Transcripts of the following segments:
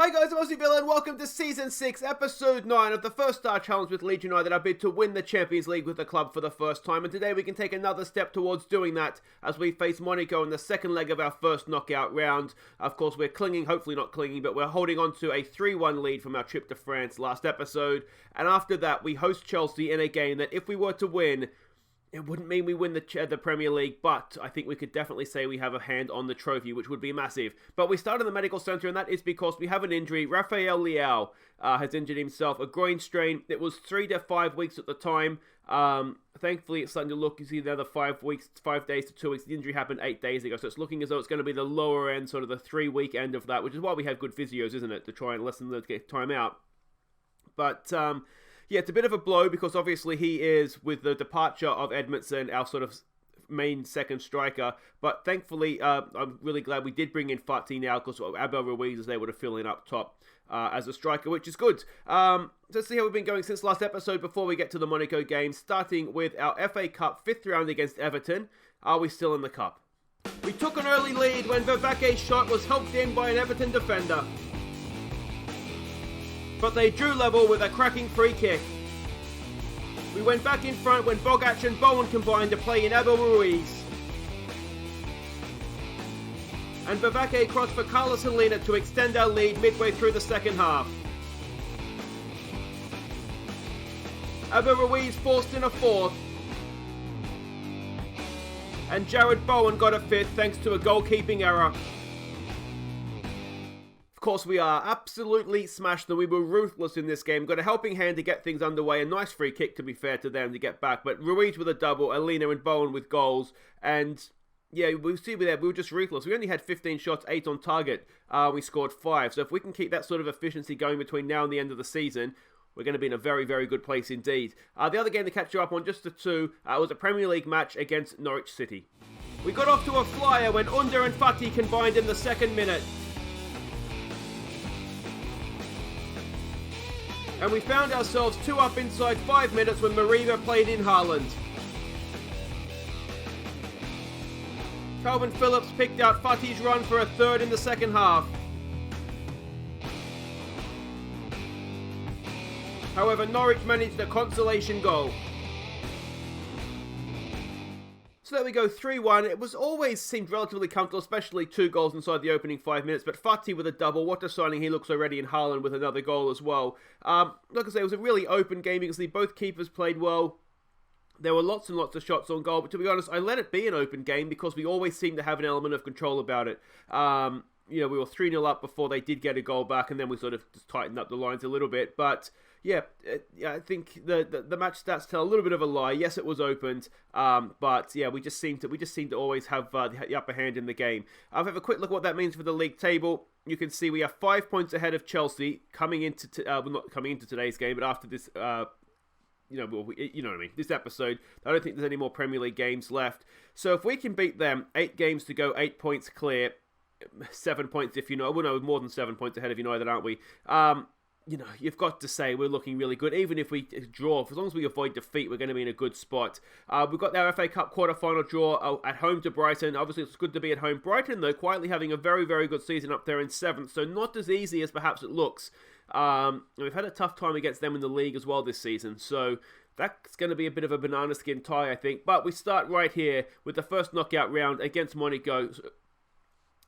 Hi guys, I'm Aussie and welcome to Season 6, Episode 9 of the First Star Challenge with Leeds United, our bid to win the Champions League with the club for the first time. And today we can take another step towards doing that as we face Monaco in the second leg of our first knockout round. Of course, we're clinging, hopefully not clinging, but we're holding on to a 3-1 lead from our trip to France last episode. And after that, we host Chelsea in a game that if we were to win, it wouldn't mean we win the Premier League, but I think we could definitely say we have a hand on the trophy, which would be massive. But we start in the medical centre, and that is because we have an injury. Rafael Leao has injured himself, a groin strain. It was 3 to 5 weeks at the time. Thankfully, it's starting to look, you see the other 5 days to 2 weeks. The injury happened 8 days ago, so it's looking as though it's going to be the lower end, sort of the 3-week end of that, which is why we have good physios, isn't it, to try and lessen the time out. But yeah, it's a bit of a blow because obviously he is, with the departure of Edmondson, our sort of main second striker. But thankfully, I'm really glad we did bring in Fati now because Abel Ruiz is able to fill in up top as a striker, which is good. Let's see how we've been going since last episode before we get to the Monaco game, starting with our FA Cup 5th round against Everton. Are we still in the cup? We took an early lead when Vervaeke's shot was helped in by an Everton defender, but they drew level with a cracking free kick. We went back in front when Bogac and Bowen combined to play in Abel Ruiz. And Vervaeke crossed for Carlos Helena to extend our lead midway through the second half. Abel Ruiz forced in a fourth. And Jared Bowen got a fifth thanks to a goalkeeping error. Of course, we are absolutely smashed them. We were ruthless in this game. Got a helping hand to get things underway. A nice free kick, to be fair to them, to get back. But Ruiz with a double, Alina and Bowen with goals. And yeah, we see there, we were just ruthless. We only had 15 shots, 8 on target. We scored 5. So if we can keep that sort of efficiency going between now and the end of the season, we're going to be in a very, very good place indeed. The other game to catch you up on, just the two, was a Premier League match against Norwich City. We got off to a flyer when Under and Fati combined in the second minute. And we found ourselves 2 up inside 5 minutes when Mariva played in Haaland. Calvin Phillips picked out Fati's run for a third in the second half. However, Norwich managed a consolation goal. So there we go, 3-1. It was always seemed relatively comfortable, especially 2 goals inside the opening 5 minutes. But Fati with a double, what a signing. He looks already in Haaland with another goal as well. Like I say, it was a really open game because both keepers played well. There were lots and lots of shots on goal. But to be honest, I let it be an open game because we always seem to have an element of control about it. We were 3-0 up before they did get a goal back, and then we sort of just tightened up the lines a little bit. But yeah, I think the match stats tell a little bit of a lie. Yes, it was opened, but yeah, we just seem to always have the upper hand in the game. I'll have a quick look at what that means for the league table. You can see we are 5 points ahead of Chelsea coming into not coming into today's game, but after this. You know what I mean, this episode, I don't think there's any more Premier League games left. So if we can beat them, 8 games to go, 8 points clear, 7 points if we're more than 7 points ahead of United, aren't we? You've got to say we're looking really good. Even if we draw, as long as we avoid defeat, we're going to be in a good spot. We've got our FA Cup quarter-final draw at home to Brighton. Obviously, it's good to be at home. Brighton, though, quietly having a very, very good season up there in 7th, so not as easy as perhaps it looks. We've had a tough time against them in the league as well this season, so that's going to be a bit of a banana skin tie, I think. But we start right here with the first knockout round against Monaco.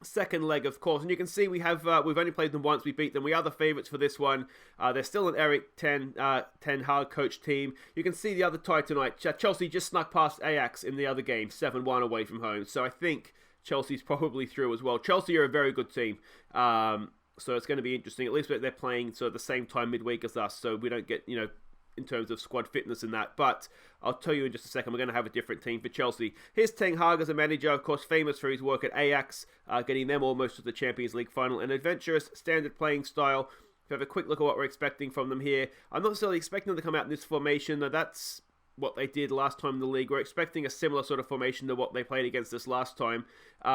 Second leg, of course, and you can see we've only played them once. We beat them. We are the favourites for this one. They're still an Eric Ten Hag coach team. You can see the other tie tonight. Chelsea just snuck past Ajax in the other game, 7-1 away from home. So I think Chelsea's probably through as well. Chelsea are a very good team. So it's going to be interesting. At least they're playing sort of the same time midweek as us, so we don't get, in terms of squad fitness and that. But I'll tell you in just a second, we're going to have a different team for Chelsea. Here's Ten Hag as a manager, of course, famous for his work at Ajax, getting them almost to the Champions League final. An adventurous, standard playing style. If you have a quick look at what we're expecting from them here, I'm not necessarily expecting them to come out in this formation. Now, that's what they did last time in the league. We're expecting a similar sort of formation to what they played against us last time.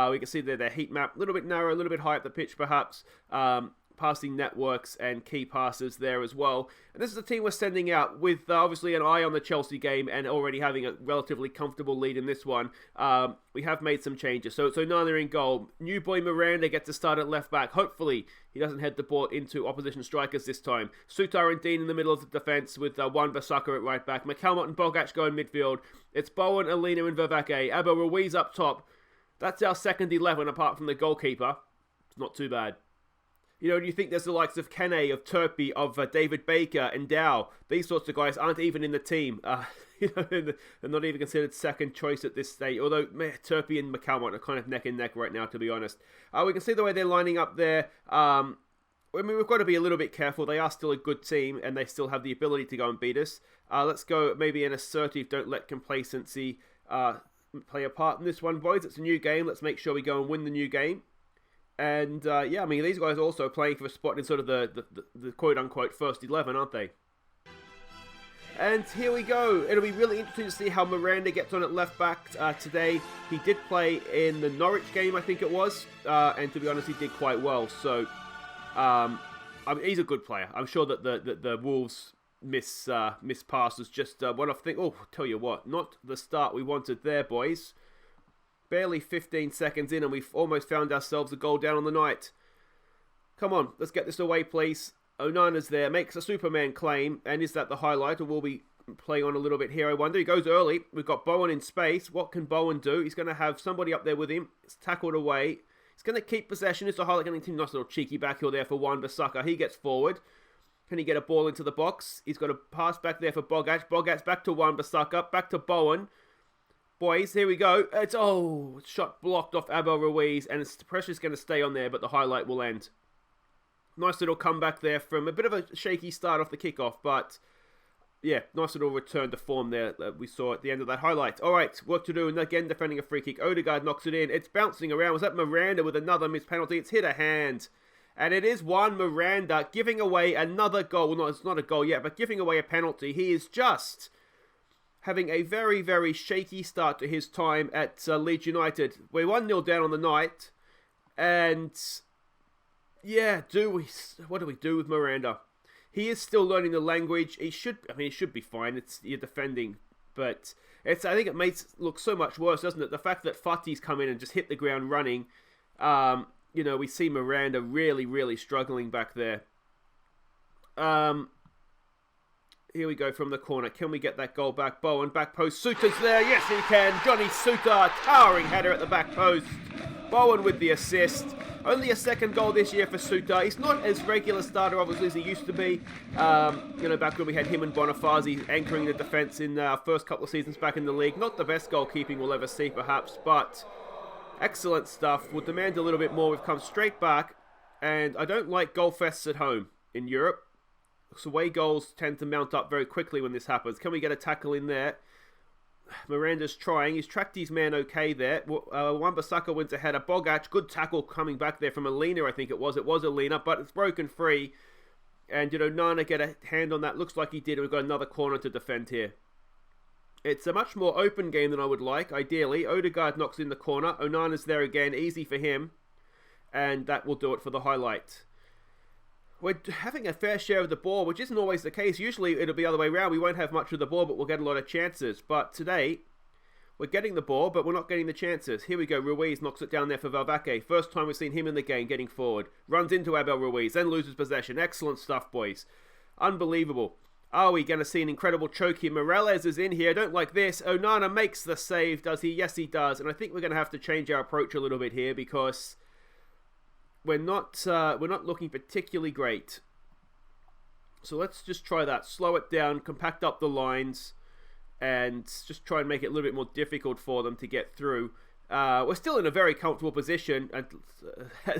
We can see their heat map, a little bit narrow, a little bit high up the pitch perhaps. passing networks and key passes there as well. And this is a team we're sending out with obviously an eye on the Chelsea game and already having a relatively comfortable lead in this one. We have made some changes. So Nana in goal. New boy Miranda gets to start at left back. Hopefully he doesn't head the ball into opposition strikers this time. Sutar and Dean in the middle of the defence with Wan-Bissaka at right back. McCalmont and Bogac go in midfield. It's Bowen, Alina and Vervaeke. Abel Ruiz up top. That's our second 11 apart from the goalkeeper. It's not too bad. You know, you think there's the likes of Kene, of Turpey, of David Baker and Dow. These sorts of guys aren't even in the team. They're not even considered second choice at this stage. Although Turpey and McCalmont are kind of neck and neck right now, to be honest. We can see the way they're lining up there. I mean, we've got to be a little bit careful. They are still a good team, and they still have the ability to go and beat us. Let's go maybe an assertive, don't let complacency play a part in this one, boys. It's a new game. Let's make sure we go and win the new game. And, yeah, I mean, these guys are also playing for a spot in sort of the quote-unquote first 11, aren't they? And here we go. It'll be really interesting to see how Miranda gets on at left back today. He did play in the Norwich game, I think it was. And to be honest, he did quite well. So, I mean, he's a good player. I'm sure that the Wolves miss passes just one off thing. Oh, tell you what, not the start we wanted there, boys. Barely 15 seconds in and we've almost found ourselves a goal down on the night. Come on, let's get this away, please. Onana's there, makes a Superman claim, and is that the highlight, or will we play on a little bit here, I wonder? He goes early, we've got Bowen in space. What can Bowen do? He's going to have somebody up there with him. It's tackled away. He's going to keep possession. It's a highlight, going to continue. Nice little cheeky backhill there for Wan-Bissaka. He gets forward. Can he get a ball into the box? He's got a pass back there for Bogac. Bogac's back to Wan-Bissaka, back to Bowen. Boys, here we go. It's shot blocked off Abel Ruiz, and the pressure's going to stay on there, but the highlight will end. Nice little comeback there from a bit of a shaky start off the kickoff, but yeah, nice little return to form there that we saw at the end of that highlight. All right, work to do, and again defending a free kick. Odegaard knocks it in. It's bouncing around. Was that Miranda with another missed penalty? It's hit a hand. And it is Juan Miranda giving away another goal. Well, no, it's not a goal yet, but giving away a penalty. He is just having a very, very shaky start to his time at Leeds United. We're 1-0 down on the night. And, yeah, what do we do with Miranda? He is still learning the language. He should be fine. You're defending. But I think it makes it look so much worse, doesn't it? The fact that Fati's come in and just hit the ground running. We see Miranda really, really struggling back there. Here we go from the corner. Can we get that goal back? Bowen, back post. Suter's there. Yes, he can. Johnny Suter, towering header at the back post. Bowen with the assist. Only a second goal this year for Suter. He's not as regular starter, obviously, as he used to be. Back when we had him and Bonifazi anchoring the defence in our first couple of seasons back in the league. Not the best goalkeeping we'll ever see, perhaps, but excellent stuff. We'll demand a little bit more. We've come straight back, and I don't like goal fests at home in Europe. So away goals tend to mount up very quickly when this happens. Can we get a tackle in there? Miranda's trying. He's tracked his man okay there. Wan-Bissaka wins a header. Bogac, good tackle coming back there from Alina, I think it was. It was Alina, but it's broken free. And, Nana get a hand on that. Looks like he did. We've got another corner to defend here. It's a much more open game than I would like, ideally. Odegaard knocks in the corner. Onana's there again. Easy for him. And that will do it for the highlight. We're having a fair share of the ball, which isn't always the case. Usually it'll be the other way around. We won't have much of the ball, but we'll get a lot of chances. But today, we're getting the ball, but we're not getting the chances. Here we go. Ruiz knocks it down there for Vervaeke. First time we've seen him in the game getting forward. Runs into Abel Ruiz, then loses possession. Excellent stuff, boys. Unbelievable. Are we going to see an incredible choke here? Morales is in here. I don't like this. Onana makes the save. Does he? Yes, he does. And I think we're going to have to change our approach a little bit here because we're not looking particularly great. So let's just try that. Slow it down, compact up the lines, and just try and make it a little bit more difficult for them to get through. We're still in a very comfortable position at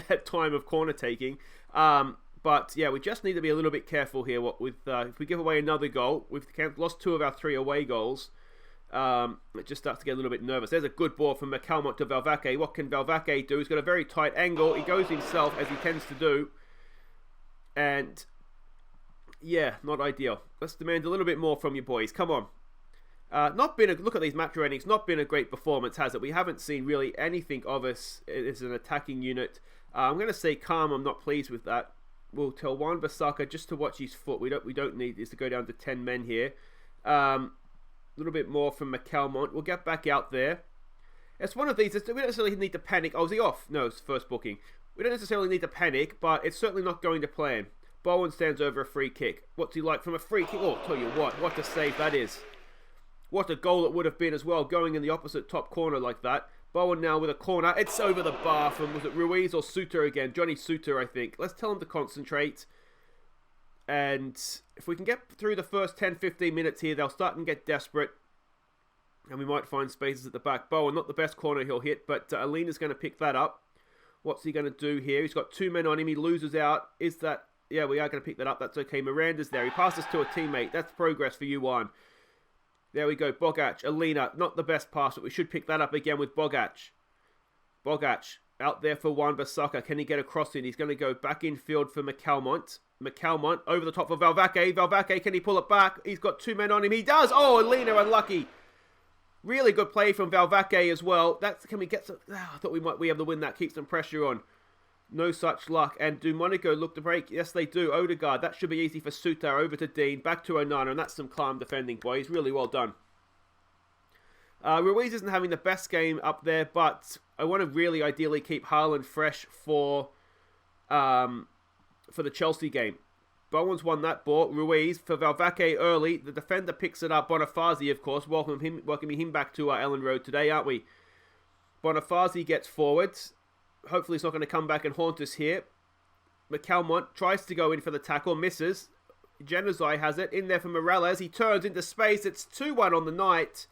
that time of corner taking. But yeah, we just need to be a little bit careful here. If we give away another goal, we've lost 2 of our 3 away goals. It just starts to get a little bit nervous. There's a good ball from McCalmont to Vervaeke. What can Vervaeke do? He's got a very tight angle. He goes himself, as he tends to do. And yeah, not ideal. Let's demand a little bit more from you boys. Come on. Look at these match ratings. Not been a great performance, has it? We haven't seen really anything of us as an attacking unit. I'm going to say calm. I'm not pleased with that. We'll tell Wan-Bissaka just to watch his foot. We don't need this to go down to 10 men here. A little bit more from McCalmont. We'll get back out there. It's one of these. We don't necessarily need to panic. Oh, is he off? No, it's first booking. We don't necessarily need to panic, but it's certainly not going to plan. Bowen stands over a free kick. What's he like from a free kick? Oh, tell you what a save that is. What a goal it would have been as well, going in the opposite top corner like that. Bowen now with a corner. It's over the bar from, was it Ruiz or Suter again? Johnny Suter, I think. Let's tell him to concentrate. And if we can get through the first 10-15 minutes here, they'll start and get desperate. And we might find spaces at the back. Bowen, not the best corner he'll hit, but Alina's going to pick that up. What's he going to do here? He's got 2 men on him. He loses out. Is that... Yeah, we are going to pick that up. That's okay. Miranda's there. He passes to a teammate. That's progress for you, Juan. There we go. Bogac. Alina. Not the best pass, but we should pick that up again with Bogac. Bogac. Out there for Wan-Bissaka. Can he get across in? He's going to go back in field for McCalmont. McCalmont over the top for Valvake. Valvake, can he pull it back? He's got 2 men on him. He does. Oh, Alina unlucky. Really good play from Valvake as well. Can we get some... I thought we might be able to win that. Keep some pressure on. No such luck. And do Monaco look to break? Yes, they do. Odegaard. That should be easy for Suter. Over to Dean. Back to Onana. And that's some calm defending, boys. Really well done. Ruiz isn't having the best game up there, but I want to really ideally keep Haaland fresh for the Chelsea game. Bowen's won that ball. Ruiz for Valvake early. The defender picks it up. Bonifazi, of course. Welcoming him back to Ellen Road today, aren't we? Bonifazi gets forwards. Hopefully he's not going to come back and haunt us here. McCalmont tries to go in for the tackle. Misses. Januzaj has it. In there for Morales. He turns into space. It's 2-1 on the night.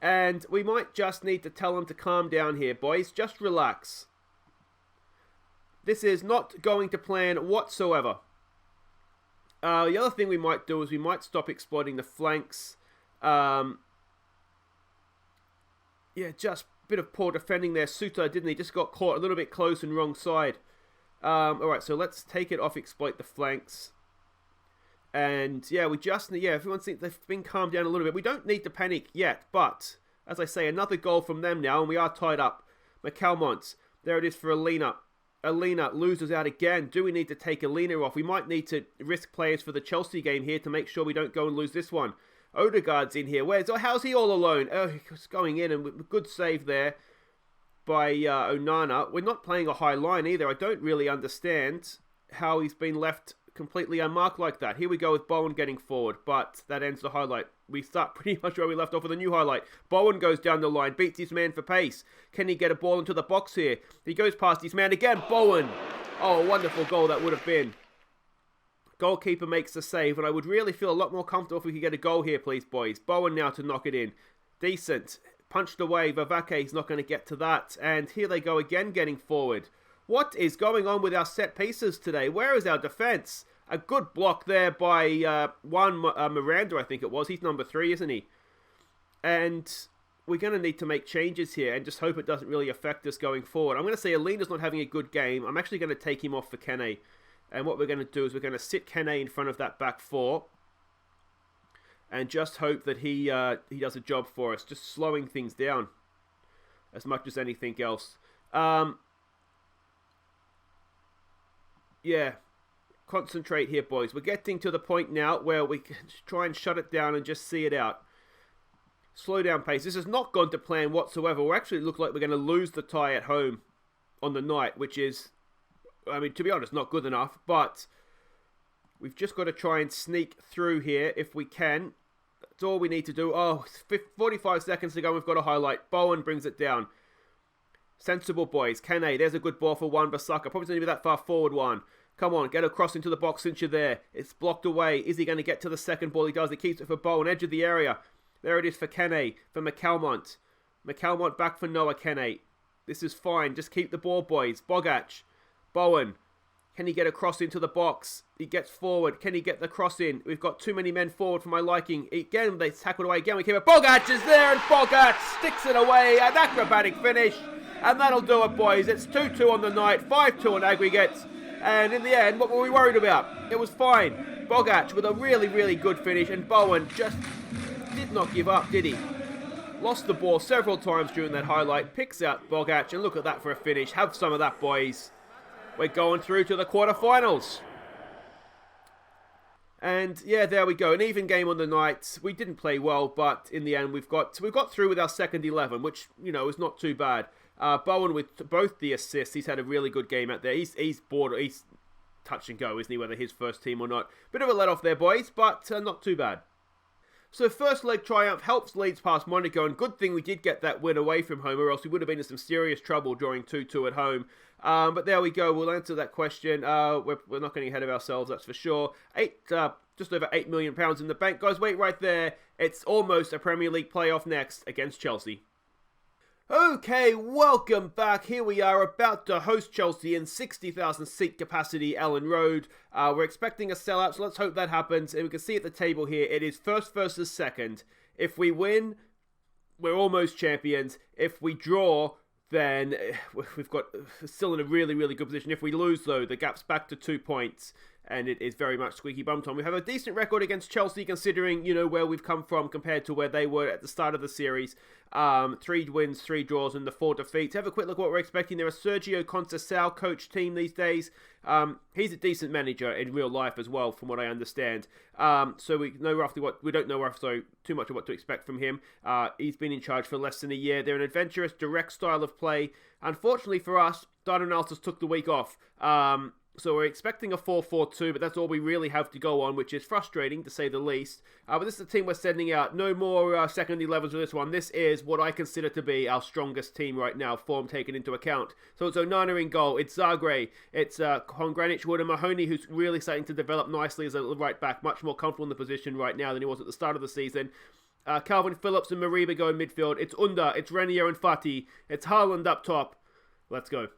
And we might just need to tell him to calm down here, boys. Just relax. This is not going to plan whatsoever. The other thing we might do is we might stop exploiting the flanks. Yeah, just a bit of poor defending there. Suter, didn't he? Just got caught a little bit close and wrong side. Alright, so let's take it off, exploit the flanks. And yeah, everyone thinks they've been calmed down a little bit. We don't need to panic yet, but as I say, another goal from them now, and we are tied up. McCalmont, there it is for Alina. Alina loses out again. Do we need to take Alina off? We might need to risk players for the Chelsea game here to make sure we don't go and lose this one. Odegaard's in here. How's he all alone? Oh, he's going in, and good save there by Onana. We're not playing a high line either. I don't really understand how he's been left completely unmarked like that. Here we go with Bowen getting forward, but that ends the highlight. We start pretty much where we left off with a new highlight. Bowen goes down the line, beats his man for pace. Can he get a ball into the box here? He goes past his man again. Bowen. Oh, a wonderful goal that would have been. Goalkeeper makes the save, and I would really feel a lot more comfortable if we could get a goal here, please, boys. Bowen now to knock it in. Decent. Punched away. Vavake's not going to get to that. And here they go again, getting forward. What is going on with our set pieces today? Where is our defence? A good block there by Juan Miranda, I think it was. He's number 3, isn't he? And we're going to need to make changes here and just hope it doesn't really affect us going forward. I'm going to say Alina's not having a good game. I'm actually going to take him off for Kene. And what we're going to do is we're going to sit Kene in front of that back 4. And just hope that he does a job for us. Just slowing things down as much as anything else. Yeah. Concentrate here, boys. We're getting to the point now where we can try and shut it down and just see it out. Slow down pace. This has not gone to plan whatsoever. We actually look like we're going to lose the tie at home on the night, which is, I mean, to be honest, not good enough. But we've just got to try and sneak through here if we can. That's all we need to do. Oh, 45 seconds to go. We've got a highlight. Bowen brings it down. Sensible, boys. Kane, there's a good ball for Wan-Bissaka. Probably doesn't even be that far forward, Juan. Come on, get across into the box since you're there. It's blocked away. Is he going to get to the second ball? He does. He keeps it for Bowen, edge of the area. There it is for Kene, for McCalmont. McCalmont back for Noah Kene. This is fine. Just keep the ball, boys. Bogac. Bowen. Can he get across into the box? He gets forward. Can he get the cross in? We've got too many men forward for my liking. Again, they tackled away. Again, we keep it. Bogac is there, and Bogac sticks it away. An acrobatic finish. And that'll do it, boys. It's 2-2 on the night. 5-2 on aggregate. And in the end, what were we worried about? It was fine. Bogac with a really, really good finish. And Bowen just did not give up, did he? Lost the ball several times during that highlight. Picks out Bogac. And look at that for a finish. Have some of that, boys. We're going through to the quarterfinals. And yeah, there we go. An even game on the night. We didn't play well, but in the end, we've got through with our second 11, which is not too bad. Bowen with both the assists. He's had a really good game out there. He's touch and go, isn't he? Whether his first team or not. Bit of a let off there, boys, but not too bad. So first leg triumph helps Leeds past Monaco, and good thing we did get that win away from home, or else we would have been in some serious trouble drawing 2-2 at home. But there we go. We'll answer that question. We're not getting ahead of ourselves, that's for sure. Just over £8 million in the bank. Guys, wait right there. It's almost a Premier League playoff next against Chelsea. Okay, welcome back. Here we are about to host Chelsea in 60,000 seat capacity Ellen Road. We're expecting a sellout, so let's hope that happens. And we can see at the table here, it is first versus second. If we win, we're almost champions. If we draw, then we've got still in a really, really good position. If we lose, though, the gap's back to 2 points. And it is very much squeaky bum time. We have a decent record against Chelsea, considering, where we've come from compared to where they were at the start of the series. 3 wins, 3 draws, and the 4 defeats. Have a quick look at what we're expecting. They're a Sergio Conceição coach team these days. He's a decent manager in real life as well, from what I understand. So we know roughly we don't know too much of what to expect from him. He's been in charge for less than a year. They're an adventurous, direct style of play. Unfortunately for us, Darren Altus took the week off. So we're expecting a 4-4-2, but that's all we really have to go on, which is frustrating, to say the least. But this is the team we're sending out. No more second 11s with this one. This is what I consider to be our strongest team right now, form taken into account. So it's Onana in goal. It's Zagreb. It's Kongranic, Wood, and Mahoney, who's really starting to develop nicely as a right back. Much more comfortable in the position right now than he was at the start of the season. Calvin Phillips and Mariba go in midfield. It's Under. It's Renier and Fati. It's Haaland up top. Let's go.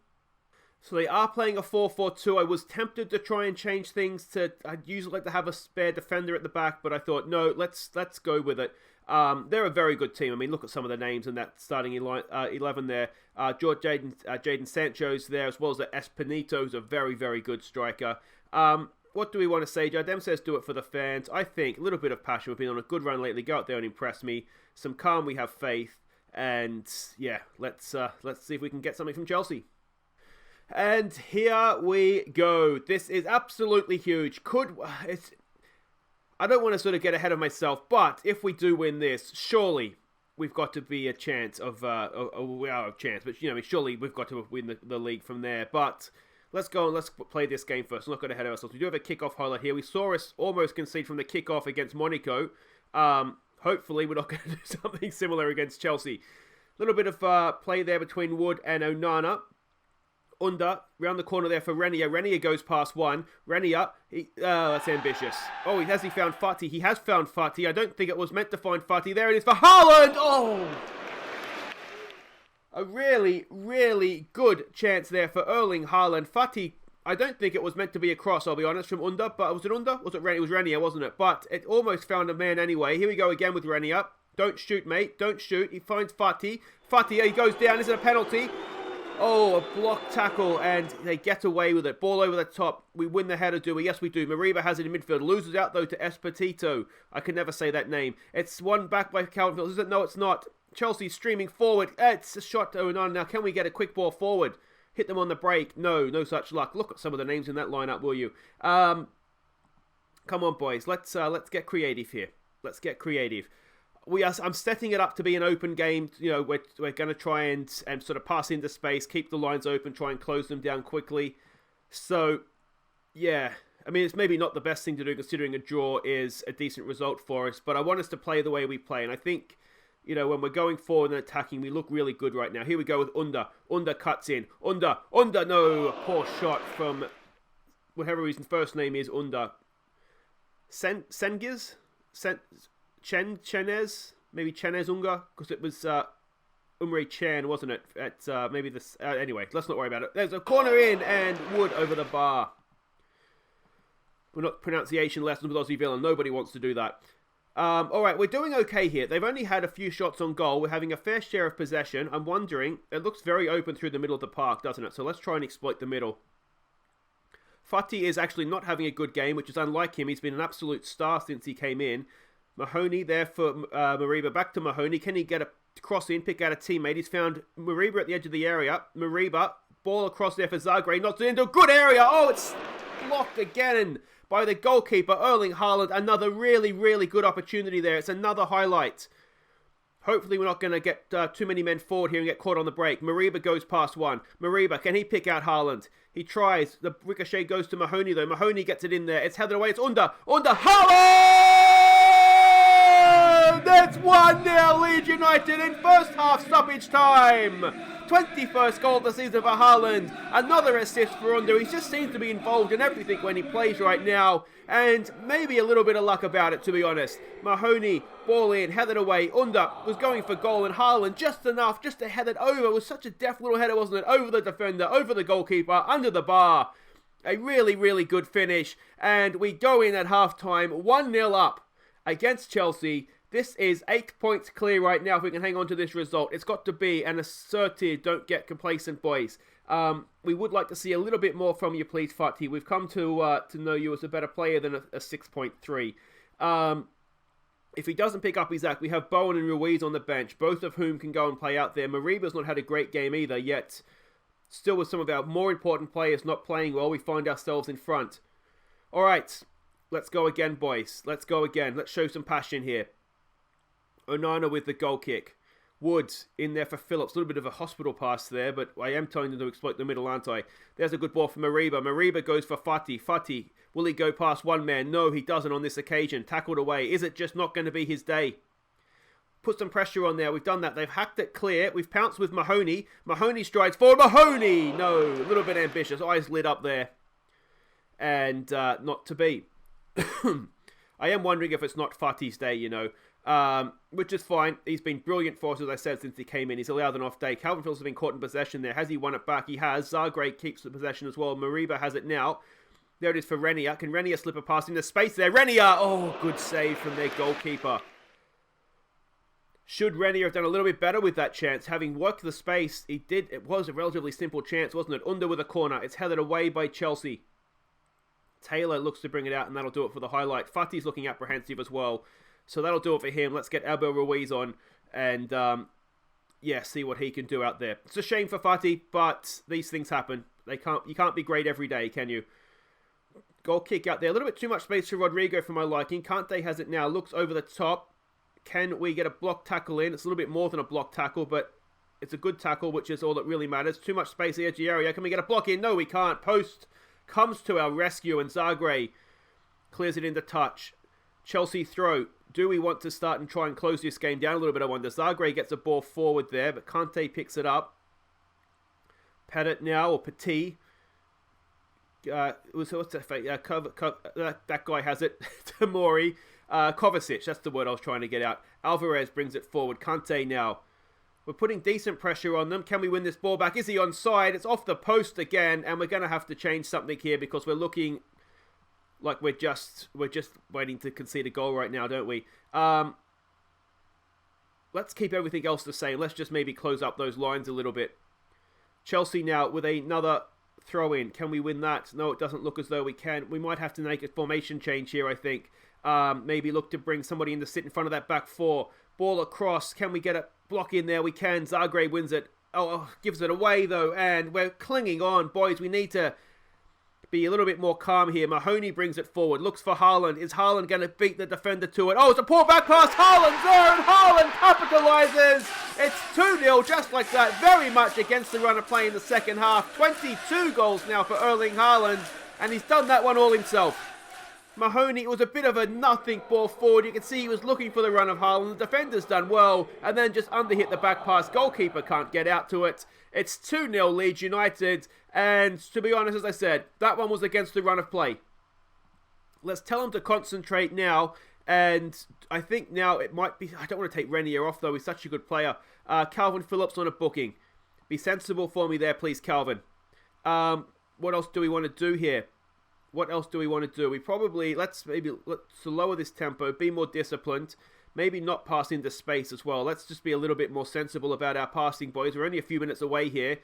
So they are playing a 4-4-2. I was tempted to try and change things I'd usually like to have a spare defender at the back, but I thought, no, let's go with it. They're a very good team. I mean, look at some of the names in that starting 11 there. Jadon Sancho's there, as well as Espinito's a very, very good striker. What do we want to say? Jardem says do it for the fans. I think a little bit of passion. We've been on a good run lately. Go out there and impress me. Some calm, we have faith. And yeah, let's see if we can get something from Chelsea. And here we go. This is absolutely huge. I don't want to sort of get ahead of myself, but if we do win this, surely we've got to be a chance of we are a chance. But surely we've got to win the league from there. But let's go and let's play this game first. We're not going to head of ourselves. We do have a kickoff highlight here. We saw us almost concede from the kickoff against Monaco. Hopefully we're not going to do something similar against Chelsea. A little bit of play there between Wood and Onana. Under, round the corner there for Renier. Renier goes past one. Renier, that's ambitious. Oh, has he found Fati? He has found Fati. I don't think it was meant to find Fati. There it is for Haaland! Oh! A really, really good chance there for Erling Haaland. Fati, I don't think it was meant to be a cross, I'll be honest, from Under. But was it Under? It was Renier, wasn't it? But it almost found a man anyway. Here we go again with Renier. Don't shoot, mate. Don't shoot. He finds Fati. Fati, he goes down. Is it a penalty? Oh, a block tackle, and they get away with it. Ball over the top. We win the header, do we? Yes, we do. Mariba has it in midfield. Loses out, though, to Espinito. I can never say that name. It's one back by Calvin Phillips. Is it? No, it's not. Chelsea streaming forward. It's a shot to Onana. Now, can we get a quick ball forward? Hit them on the break. No such luck. Look at some of the names in that lineup, will you? Come on, boys. Let's get creative here. Let's get creative. I'm setting it up to be an open game. We're going to try and sort of pass into space, keep the lines open, try and close them down quickly. So, yeah. I mean, it's maybe not the best thing to do considering a draw is a decent result for us, but I want us to play the way we play. And I think, when we're going forward and attacking, we look really good right now. Here we go with Under. Under cuts in. Under. No, a poor shot from whatever his first name is, Under. Sengiz? Chenez, maybe Chenez Unga, because it was Umre Chen, wasn't it? At maybe this. Anyway, let's not worry about it. There's a corner in and Wood over the bar. We're not pronunciation lessons with Aussie Villain. Nobody wants to do that. All right, we're doing okay here. They've only had a few shots on goal. We're having a fair share of possession. I'm wondering. It looks very open through the middle of the park, doesn't it? So let's try and exploit the middle. Fati is actually not having a good game, which is unlike him. He's been an absolute star since he came in. Mahoney there for Mariba. Back to Mahoney. Can he get a cross in, pick out a teammate? He's found Mariba at the edge of the area. Mariba, ball across there for Zagreb. Knocks it into a good area. Oh, it's blocked again by the goalkeeper, Erling Haaland. Another really, really good opportunity there. It's another highlight. Hopefully we're not going to get too many men forward here and get caught on the break. Mariba goes past one. Mariba, can he pick out Haaland? He tries. The ricochet goes to Mahoney though. Mahoney gets it in there. It's headed away. It's under. Haaland! That's 1-0 Leeds United in first half stoppage time. 21st goal of the season for Haaland. Another assist for Under. He just seems to be involved in everything when he plays right now. And maybe a little bit of luck about it, to be honest. Mahoney, ball in, headed away. Under was going for goal, and Haaland just enough, just to head it over. It was such a deft little header, wasn't it? Over the defender, over the goalkeeper, under the bar. A really, really good finish. And we go in at half-time, 1-0 up against Chelsea. This is 8 points clear right now if we can hang on to this result. It's got to be an assertive, don't get complacent, boys. We would like to see a little bit more from you, please, Fatih. We've come to know you as a better player than a 6.3. If he doesn't pick up his act, we have Bowen and Ruiz on the bench, both of whom can go and play out there. Mariba's not had a great game either, yet still with some of our more important players not playing well, we find ourselves in front. All right, let's go again, boys. Let's go again. Let's show some passion here. Onana with the goal kick. Woods in there for Phillips. A little bit of a hospital pass there, but I am telling them to exploit the middle, aren't I? There's a good ball for Mariba. Mariba goes for Fatih. Fatih, will he go past one man? No, he doesn't on this occasion. Tackled away. Is it just not going to be his day? Put some pressure on there. We've done that. They've hacked it clear. We've pounced with Mahoney. Mahoney strides forward. Mahoney! No, a little bit ambitious. Eyes lit up there. And not to be. I am wondering if it's not Fatih's day, you know. Which is fine. He's been brilliant for us, as I said, since he came in. He's allowed an off day. Calvin Phillips has been caught in possession there. Has he won it back? He has. Zagreb keeps the possession as well. Mariba has it now. There it is for Renier. Can Renier slip a pass into space there? Renier! Oh, good save from their goalkeeper. Should Renier have done a little bit better with that chance? Having worked the space, he did. It was a relatively simple chance, wasn't it? Under with a corner. It's headed away by Chelsea. Taylor looks to bring it out, and that'll do it for the highlight. Fatih's looking apprehensive as well. So that'll do it for him. Let's get Abel Ruiz on and, see what he can do out there. It's a shame for Fatih, but these things happen. You can't be great every day, can you? Goal kick out there. A little bit too much space for Rodrigo for my liking. Kante has it now. Looks over the top. Can we get a block tackle in? It's a little bit more than a block tackle, but it's a good tackle, which is all that really matters. Too much space at the edge of the area. Can we get a block in? No, we can't. Post comes to our rescue, and Zagreb clears it into touch. Chelsea throw. Do we want to start and try and close this game down a little bit? I wonder. Zagreb gets a ball forward there, but Kante picks it up. Petit now, or Petit. What's that fake? That guy has it. Tamori. Kovacic, that's the word I was trying to get out. Alvarez brings it forward. Kante now. We're putting decent pressure on them. Can we win this ball back? Is he onside? It's off the post again, and we're going to have to change something here because we're looking like we're just waiting to concede a goal right now, don't we? Let's keep everything else the same. Let's just maybe close up those lines a little bit. Chelsea now with another throw in. Can we win that? No, it doesn't look as though we can. We might have to make a formation change here, I think. Maybe look to bring somebody in to sit in front of that back four. Ball across. Can we get a block in there? We can. Zagreb wins it. Oh, gives it away though. And we're clinging on. Boys, we need to be a little bit more calm here. Mahoney brings it forward. Looks for Haaland. Is Haaland going to beat the defender to it? Oh, it's a poor back pass. Haaland's there and Haaland capitalises. It's 2-0 just like that. Very much against the run of play in the second half. 22 goals now for Erling Haaland. And he's done that one all himself. Mahoney, it was a bit of a nothing ball forward. You can see he was looking for the run of Haaland. The defender's done well. And then just underhit the back pass. Goalkeeper can't get out to it. It's 2-0 Leeds United. And to be honest, as I said, that one was against the run of play. Let's tell him to concentrate now. And I think now it might be... I don't want to take Renier off, though. He's such a good player. Calvin Phillips on a booking. Be sensible for me there, please, Calvin. What else do we want to do here? What else do we want to do? We probably... Let's lower this tempo. Be more disciplined. Maybe not pass into space as well. Let's just be a little bit more sensible about our passing, boys. We're only a few minutes away here.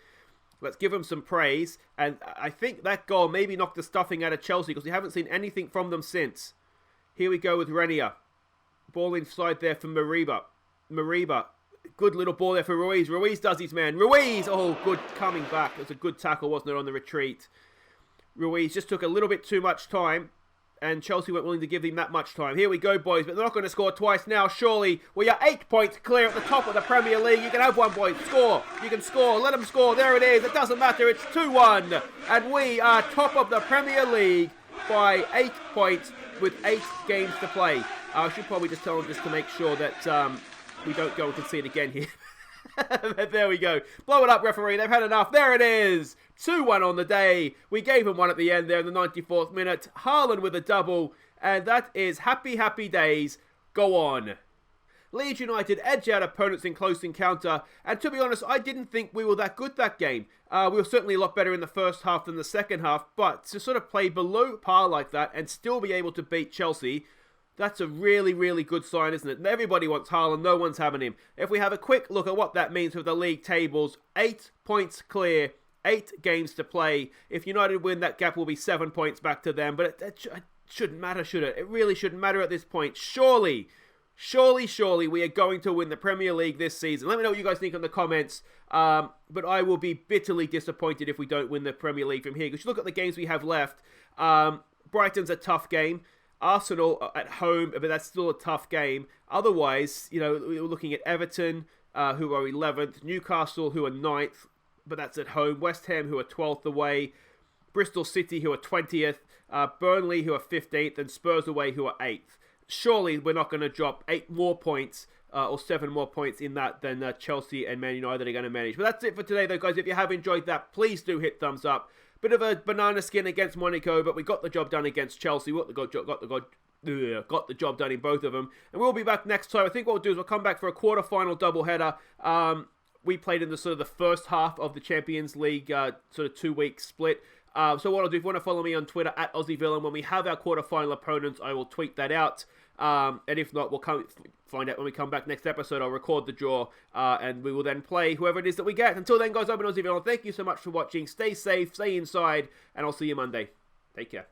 Let's give them some praise. And I think that goal maybe knocked the stuffing out of Chelsea because we haven't seen anything from them since. Here we go with Renier. Ball inside there for Mariba. Mariba. Good little ball there for Ruiz. Ruiz does his man. Ruiz! Oh, good coming back. It was a good tackle, wasn't it, on the retreat. Ruiz just took a little bit too much time. And Chelsea weren't willing to give him that much time. Here we go, boys, but they're not going to score twice now. Surely we are 8 points clear at the top of the Premier League. You can have one, boys. Score. You can score. Let them score. There it is. It doesn't matter. It's 2-1. And we are top of the Premier League by 8 points with 8 games to play. I should probably just tell them just to make sure that we don't go and concede again here. There we go. Blow it up, referee. They've had enough. There it is. 2-1 on the day. We gave him one at the end there in the 94th minute. Haaland with a double. And that is happy, happy days. Go on. Leeds United edge out opponents in close encounter. And to be honest, I didn't think we were that good that game. We were certainly a lot better in the first half than the second half. But to sort of play below par like that and still be able to beat Chelsea, that's a really, really good sign, isn't it? And everybody wants Haaland. No one's having him. If we have a quick look at what that means for the league tables, 8 points clear, 8 games to play. If United win, that gap will be 7 points back to them. But it shouldn't matter, should it? It really shouldn't matter at this point. Surely, we are going to win the Premier League this season. Let me know what you guys think in the comments. But I will be bitterly disappointed if we don't win the Premier League from here. Because you look at the games we have left. Brighton's a tough game. Arsenal at home, but that's still a tough game. Otherwise, we're looking at Everton, who are 11th, Newcastle, who are 9th, but that's at home. West Ham, who are 12th away. Bristol City, who are 20th. Burnley, who are 15th, and Spurs away, who are 8th. Surely we're not going to drop 8 more points or 7 more points in that than Chelsea and Man United are going to manage. But that's it for today, though, guys. If you have enjoyed that, please do hit thumbs up. Bit of a banana skin against Monaco, but we got the job done against Chelsea. We got the job done in both of them. And we'll be back next time. I think what we'll do is we'll come back for a quarter-final doubleheader. We played in the sort of the first half of the Champions League sort of 2-week split. So what I'll do, if you want to follow me on Twitter, at AussieVillain, when we have our quarter-final opponents, I will tweet that out. And if not, we'll find out when we come back next episode. I'll record the draw, and we will then play whoever it is that we get. Until then, guys, I've been AussieVillain. Thank you so much for watching. Stay safe, stay inside, and I'll see you Monday. Take care.